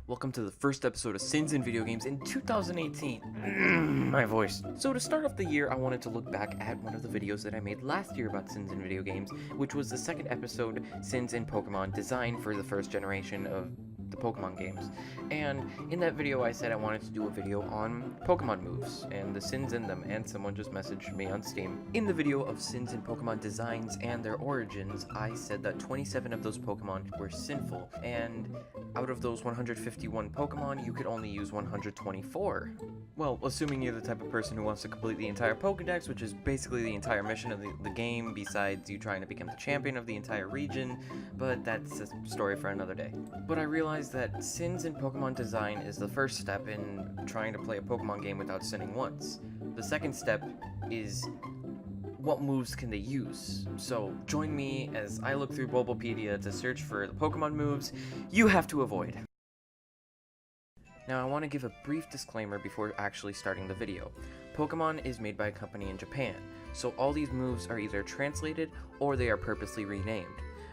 Welcome to the first episode of Sins in Video Games in 2018. My voice. So to start off the year, I wanted to look back at one of the videos that I made last year about Sins in Video Games, which was the second episode, Sins in Pokemon, designed for the first generation of the Pokemon games. And in that video I said I wanted to do a video on Pokemon moves and the sins in them, and someone just messaged me on Steam. In the video of Sins in Pokemon designs and their origins, I said that 27 of those Pokemon were sinful, and out of those 151 Pokemon, you could only use 124. Well, assuming you're the type of person who wants to complete the entire Pokedex, which is basically the entire mission of the game, besides you trying to become the champion of the entire region, but that's a story for another day. But I realized that sins in Pokemon design is the first step in trying to play a Pokemon game without sinning once. The second step is what moves can they use? So join me as I look through Bulbapedia to search for the Pokemon moves you have to avoid. Now I want to give a brief disclaimer before actually starting the video. Pokemon is made by a company in Japan, so all these moves are either translated or they are purposely renamed.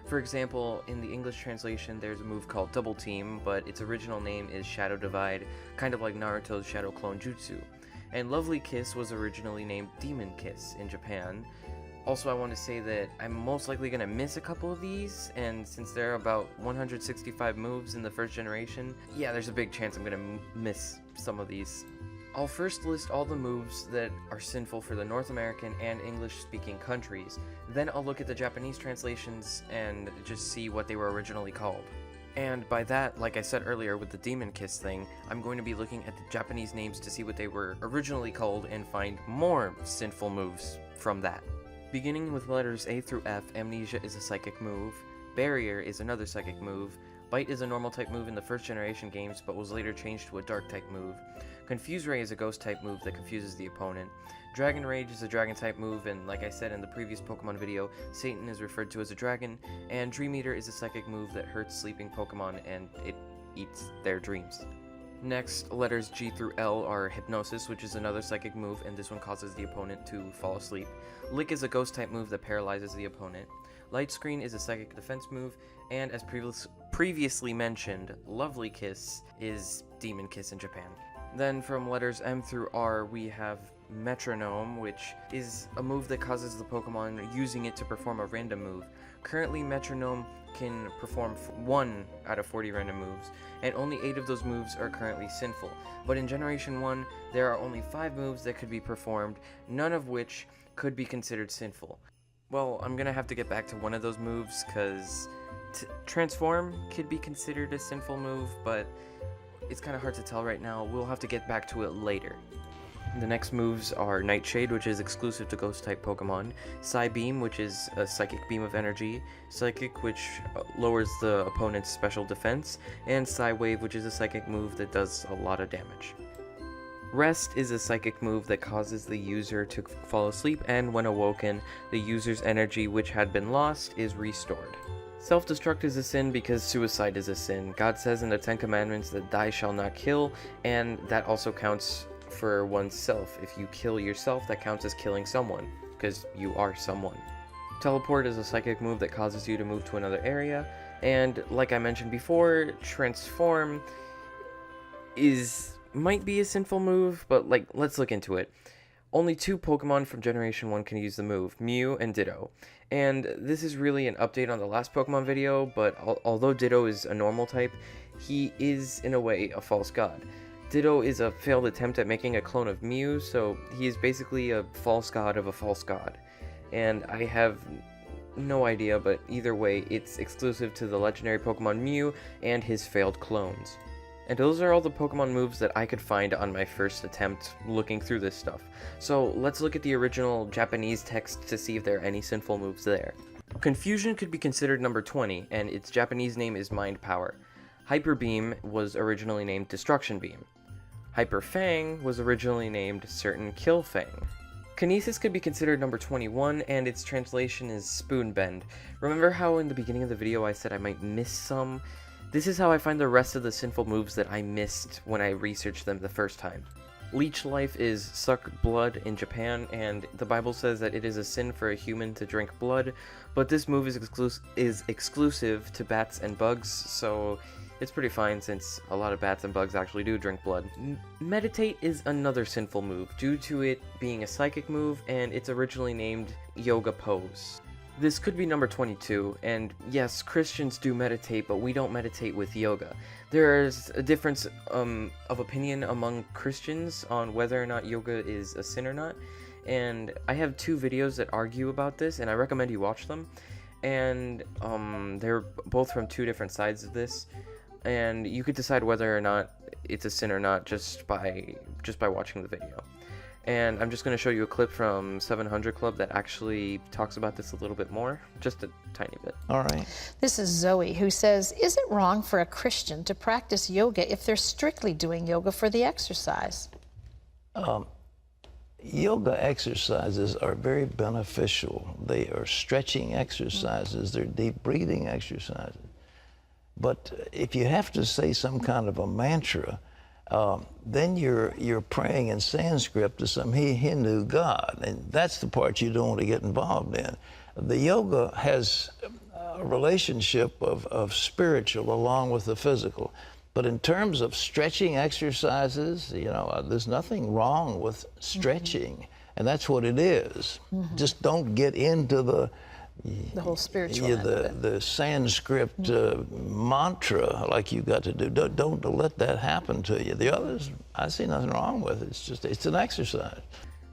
For example, in the English translation there's a move called Double Team, but its original name is Shadow Divide, kind of like Naruto's Shadow Clone Jutsu. And Lovely Kiss was originally named Demon Kiss in Japan. Also, I want to say that I'm most likely going to miss a couple of these, and since there are about 165 moves in the first generation, yeah, there's a big chance I'm going to miss some of these. I'll first list all the moves that are sinful for the North American and English-speaking countries, then I'll look at the Japanese translations and just see what they were originally called. And by that, like I said earlier with the Demon Kiss thing, I'm going to be looking at the Japanese names to see what they were originally called and find more sinful moves from that. Beginning with letters A through F, Amnesia is a psychic move, Barrier is another psychic move, Bite is a normal type move in the first generation games but was later changed to a dark type move, Confuse Ray is a ghost type move that confuses the opponent, Dragon Rage is a dragon type move, and like I said in the previous Pokemon video, Satan is referred to as a dragon, and Dream Eater is a psychic move that hurts sleeping Pokemon and it eats their dreams. Next, letters G through L are Hypnosis, which is another psychic move, and this one causes the opponent to fall asleep. Lick is a ghost type move that paralyzes the opponent. Light Screen is a psychic defense move, and as previously mentioned, Lovely Kiss is Demon Kiss in Japan. Then from letters M through R, we have Metronome, which is a move that causes the Pokemon using it to perform a random move. Currently, Metronome can perform 1 out of 40 random moves, and only 8 of those moves are currently sinful. But in Generation 1, there are only 5 moves that could be performed, none of which could be considered sinful. Well, I'm gonna have to get back to one of those moves, because Transform could be considered a sinful move, but it's kind of hard to tell right now. We'll have to get back to it later. The next moves are Nightshade, which is exclusive to Ghost-type Pokemon, Psybeam, which is a psychic beam of energy, Psychic, which lowers the opponent's special defense, and Psywave, which is a psychic move that does a lot of damage. Rest is a psychic move that causes the user to fall asleep, and when awoken, the user's energy which had been lost is restored. Self-destruct is a sin because suicide is a sin. God says in the Ten Commandments that thou shalt not kill, and that also counts for oneself. If you kill yourself, that counts as killing someone, because you are someone. Teleport is a psychic move that causes you to move to another area, and like I mentioned before, Transform might be a sinful move, but let's look into it. Only 2 Pokemon from Generation 1 can use the move, Mew and Ditto. And this is really an update on the last Pokemon video, but although Ditto is a normal type, he is, in a way, a false god. Ditto is a failed attempt at making a clone of Mew, so he is basically a false god of a false god. And I have no idea, but either way, it's exclusive to the legendary Pokemon Mew and his failed clones. And those are all the Pokemon moves that I could find on my first attempt looking through this stuff. So let's look at the original Japanese text to see if there are any sinful moves there. Confusion could be considered number 20, and its Japanese name is Mind Power. Hyper Beam was originally named Destruction Beam. Hyper Fang was originally named Certain Kill Fang. Kinesis could be considered number 21, and its translation is Spoon Bend. Remember how in the beginning of the video I said I might miss some? This is how I find the rest of the sinful moves that I missed when I researched them the first time. Leech Life is Suck Blood in Japan, and the Bible says that it is a sin for a human to drink blood, but this move is exclusive to bats and bugs, so It's pretty fine since a lot of bats and bugs actually do drink blood. Meditate is another sinful move due to it being a psychic move, and it's originally named Yoga Pose. This could be number 22, and yes, Christians do meditate, but we don't meditate with yoga. There's a difference of opinion among Christians on whether or not yoga is a sin or not, and I have 2 videos that argue about this, and I recommend you watch them. And they're both from 2 different sides of this, and you could decide whether or not it's a sin or not just by watching the video. And I'm just going to show you a clip from 700 Club that actually talks about this a little bit more, just a tiny bit. All right. This is Zoe, who says, is it wrong for a Christian to practice yoga if they're strictly doing yoga for the exercise? Yoga exercises are very beneficial. They are stretching exercises, they're deep breathing exercises. But if you have to say some kind of a mantra, then you're praying in Sanskrit to some Hindu god, and that's the part you don't want to get involved in. The yoga has a relationship of spiritual along with the physical. But in terms of stretching exercises, you know, there's nothing wrong with stretching, and that's what it is. Just don't get into the whole spiritual end of it. The Sanskrit mantra like you got to do. Don't let that happen to you. The others, I see nothing wrong with it. It's an exercise.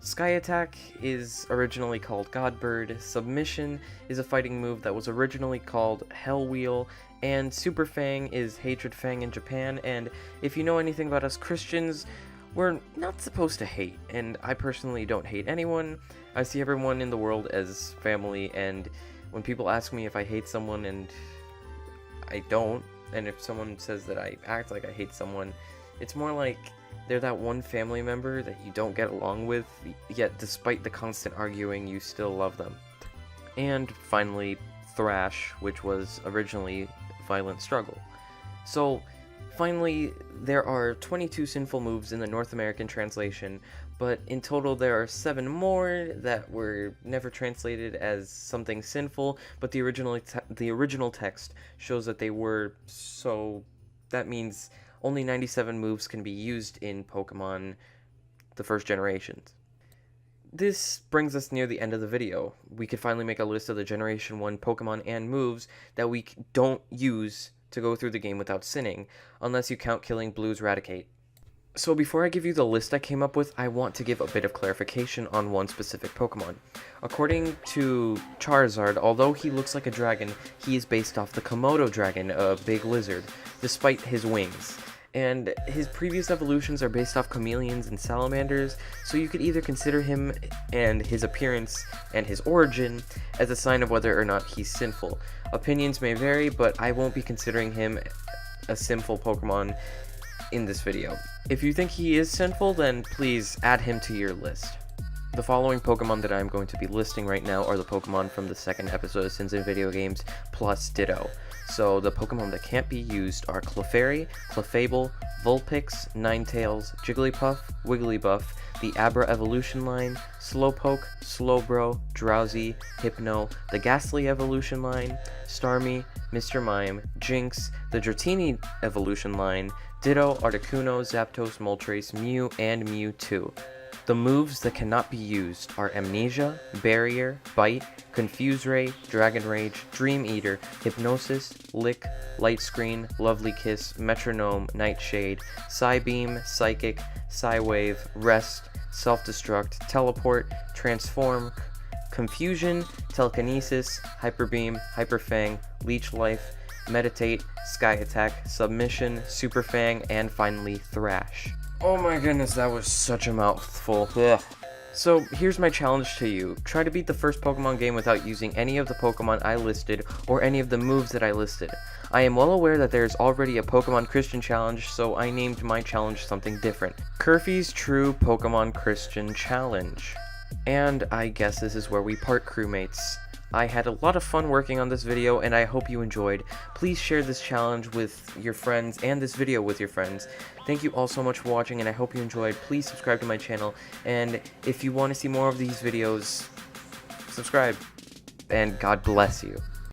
Sky Attack is originally called God Bird, Submission is a fighting move that was originally called Hell Wheel, and Super Fang is Hatred Fang in Japan. And if you know anything about us Christians, we're not supposed to hate, and I personally don't hate anyone. I see everyone in the world as family, and when people ask me if I hate someone, and I don't, and if someone says that I act like I hate someone, it's more like they're that one family member that you don't get along with, yet despite the constant arguing, you still love them. And finally, Thrash, which was originally Violent Struggle. So, finally, there are 22 sinful moves in the North American translation, but in total there are 7 more that were never translated as something sinful, but the original text shows that they were, so that means only 97 moves can be used in Pokemon the first generations. This brings us near the end of the video. We could finally make a list of the Generation 1 Pokemon and moves that we don't use to go through the game without sinning, unless you count killing Blue's Raticate. So before I give you the list I came up with, I want to give a bit of clarification on one specific Pokemon. According to Charizard, although he looks like a dragon, he is based off the Komodo dragon, a big lizard, despite his wings. And his previous evolutions are based off chameleons and salamanders, so you could either consider him and his appearance and his origin as a sign of whether or not he's sinful. Opinions may vary, but I won't be considering him a sinful Pokemon in this video. If you think he is sinful, then please add him to your list. The following Pokemon that I'm going to be listing right now are the Pokemon from the second episode of Sins in Video Games, plus Ditto. So the Pokemon that can't be used are Clefairy, Clefable, Vulpix, Ninetales, Jigglypuff, Wigglybuff, the Abra Evolution line, Slowpoke, Slowbro, Drowsy, Hypno, the Ghastly Evolution line, Starmie, Mr. Mime, Jinx, the Dratini Evolution line, Ditto, Articuno, Zapdos, Moltres, Mew, and Mewtwo. The moves that cannot be used are Amnesia, Barrier, Bite, Confuse Ray, Dragon Rage, Dream Eater, Hypnosis, Lick, Light Screen, Lovely Kiss, Metronome, Nightshade, Psybeam, Psychic, Psywave, Rest, Self-Destruct, Teleport, Transform, Confusion, Telekinesis, Hyper Beam, Hyper Fang, Leech Life, Meditate, Sky Attack, Submission, Super Fang, and finally Thrash. Oh my goodness, that was such a mouthful. Ugh. So here's my challenge to you. Try to beat the first Pokemon game without using any of the Pokemon I listed or any of the moves that I listed. I am well aware that there is already a Pokemon Christian challenge, so I named my challenge something different. Kurffy's True Pokemon Christian Challenge. And I guess this is where we part, crewmates. I had a lot of fun working on this video, and I hope you enjoyed. Please share this challenge with your friends and this video with your friends. Thank you all so much for watching, and I hope you enjoyed. Please subscribe to my channel, and if you want to see more of these videos, subscribe, and God bless you.